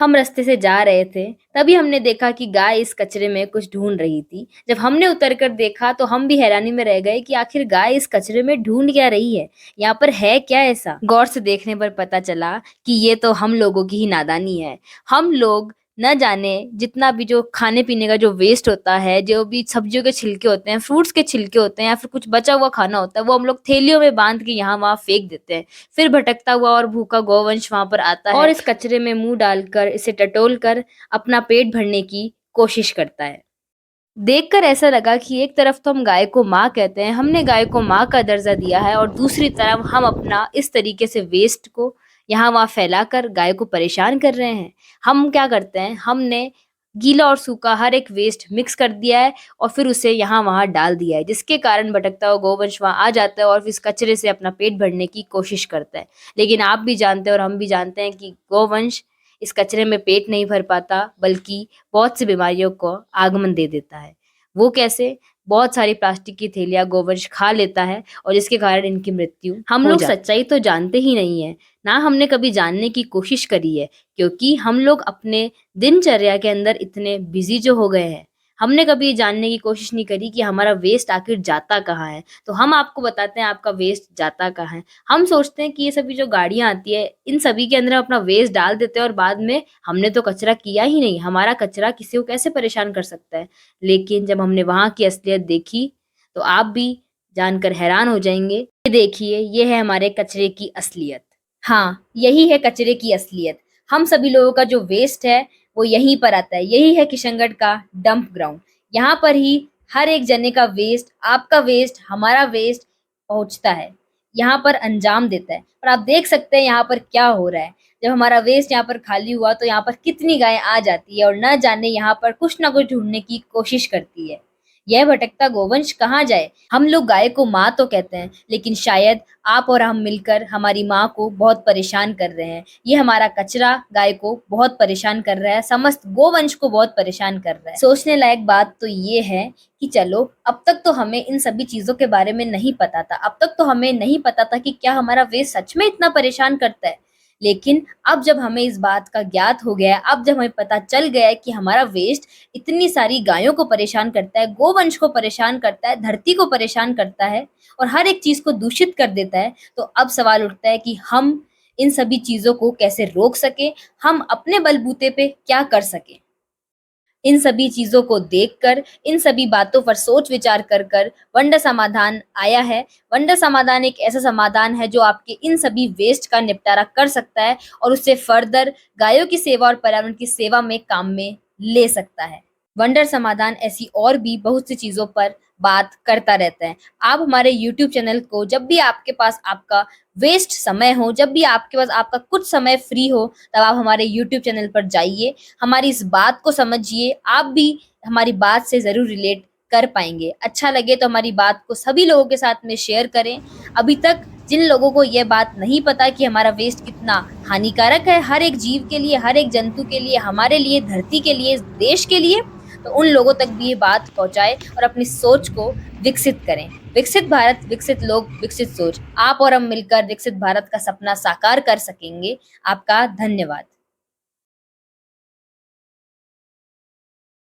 हम रास्ते से जा रहे थे, तभी हमने देखा कि गाय इस कचरे में कुछ ढूँढ रही थी। जब हमने उतर कर देखा तो हम भी हैरानी में रह गए कि आखिर गाय इस कचरे में ढूँढ क्या रही है? यहाँ पर है क्या ऐसा? गौर से देखने पर पता चला कि ये तो हम लोगों की ही नादानी है। हम लोग न जाने जितना भी जो खाने-पीने का जो वेस्ट होता है, जो भी सब्जियों के छिलके होते हैं, फ्रूट्स के छिलके होते हैं या फिर कुछ बचा हुआ खाना होता है, वो हम लोग थैलियों में बाँध के यहाँ-वहाँ फेंक देते हैं। फिर भटकता हुआ और भूखा गौवंश वहाँ पर आता है और इस कचरे में मुँह डालकर, इसे टटोलकर अपना पेट भरने की कोशिश करता है। देखकर ऐसा लगा कि एक तरफ तो हम गाय को माँ कहते हैं, हमने गाय को माँ का दर्जा दिया है और दूसरी तरफ हम अपना इस तरीके से वेस्ट को यहाँ-वहाँ फैलाकर गाय को परेशान कर रहे हैं। हम क्या करते हैं, हमने गीला और सूखा हर एक वेस्ट मिक्स कर दिया है और फिर उसे यहाँ-वहाँ डाल दिया है, जिसके कारण भटकता हुआ गौवंश वहाँ आ जाता है और फिर इस कचरे से अपना पेट भरने की कोशिश करता है। लेकिन आप भी जानते हैं और हम भी जानते हैं कि गौवंश इस कचरे में पेट नहीं भर पाता, बल्कि बहुत सी बीमारियों को आगमन दे देता है। वो कैसे? बहुत सारी प्लास्टिक की थैलियाँ गोवंश खा लेता है और जिसके कारण इनकी मृत्यु हम लोग सच्चाई तो जानते ही नहीं है, ना हमने कभी जानने की कोशिश करी है, क्योंकि हम लोग अपने दिनचर्या के अंदर इतने बिज़ी जो हो गए हैं। हमने कभी ये जानने की कोशिश नहीं करी कि हमारा वेस्ट आखिर जाता कहाँ है। तो हम आपको बताते हैं आपका वेस्ट जाता कहाँ है। हम सोचते हैं कि ये सभी जो गाड़ियाँ आती है, इन सभी के अंदर हम अपना वेस्ट डाल देते हैं और बाद में हमने तो कचरा किया ही नहीं, हमारा कचरा किसी को कैसे परेशान कर सकता है। लेकिन जब हमने वहाँ की असलियत देखी, तो आप भी जानकर हैरान हो जाएँगे। ये देखिए, ये है हमारे कचरे की असलियत। हाँ, यही है कचरे की असलियत। हम सभी लोगों का जो वेस्ट है, वो यहीं पर आता है। यही है किशनगढ़ का डंप ग्राउंड। यहाँ पर ही हर एक जने का वेस्ट, आपका वेस्ट, हमारा वेस्ट पहुँचता है। यहाँ पर अंजाम देता है। और आप देख सकते हैं यहाँ पर क्या हो रहा है। जब हमारा वेस्ट यहाँ पर खाली हुआ, तो यहाँ पर कितनी गायें आ जाती है और न जाने यहाँ पर कुछ न कुछ ढूँढने की कोशिश करती है। यह भटकता गोवंश कहाँ जाए? हम लोग गाय को माँ तो कहते हैं, लेकिन शायद आप और हम मिलकर हमारी माँ को बहुत परेशान कर रहे हैं। ये हमारा कचरा गाय को बहुत परेशान कर रहा है, समस्त गोवंश को बहुत परेशान कर रहा है। सोचने लायक बात तो ये है कि चलो, अब तक तो हमें इन सभी चीज़ों के बारे में नहीं पता था। अब तक तो हमें नहीं पता था कि क्या हमारा वेस्ट सच में इतना परेशान करता है। लेकिन अब जब हमें इस बात का ज्ञात हो गया है, अब जब हमें पता चल गया है कि हमारा वेस्ट इतनी सारी गायों को परेशान करता है, गोवंश को परेशान करता है, धरती को परेशान करता है और हर एक चीज़ को दूषित कर देता है, तो अब सवाल उठता है कि हम इन सभी चीज़ों को कैसे रोक सकें, हम अपने बलबूते पे क्या कर सकें। इन सभी चीज़ों को देखकर, इन सभी बातों पर सोच विचार कर कर वंडर समाधान आया है। वंडर समाधान एक ऐसा समाधान है जो आपके इन सभी वेस्ट का निपटारा कर सकता है और उससे फर्दर गायों की सेवा और पर्यावरण की सेवा में काम में ले सकता है। वंडर समाधान ऐसी और भी बहुत सी चीज़ों पर बात करता रहता है। आप हमारे यूट्यूब चैनल को जब भी आपके पास आपका वेस्ट समय हो, जब भी आपके पास आपका कुछ समय फ्री हो, तब आप हमारे यूट्यूब चैनल पर जाइए, हमारी इस बात को समझिए, आप भी हमारी बात से ज़रूर रिलेट कर पाएँगे। अच्छा लगे तो हमारी बात को सभी लोगों के साथ में शेयर करें। अभी तक जिन लोगों को ये बात नहीं पता कि हमारा वेस्ट कितना हानिकारक है हर एक जीव के लिए, हर एक जंतु के लिए, हमारे लिए, धरती के लिए, देश के लिए, तो उन लोगों तक भी ये बात पहुँचाएँ और अपनी सोच को विकसित करें। विकसित भारत, विकसित लोग, विकसित सोच। आप और हम मिलकर विकसित भारत का सपना साकार कर सकेंगे। आपका धन्यवाद।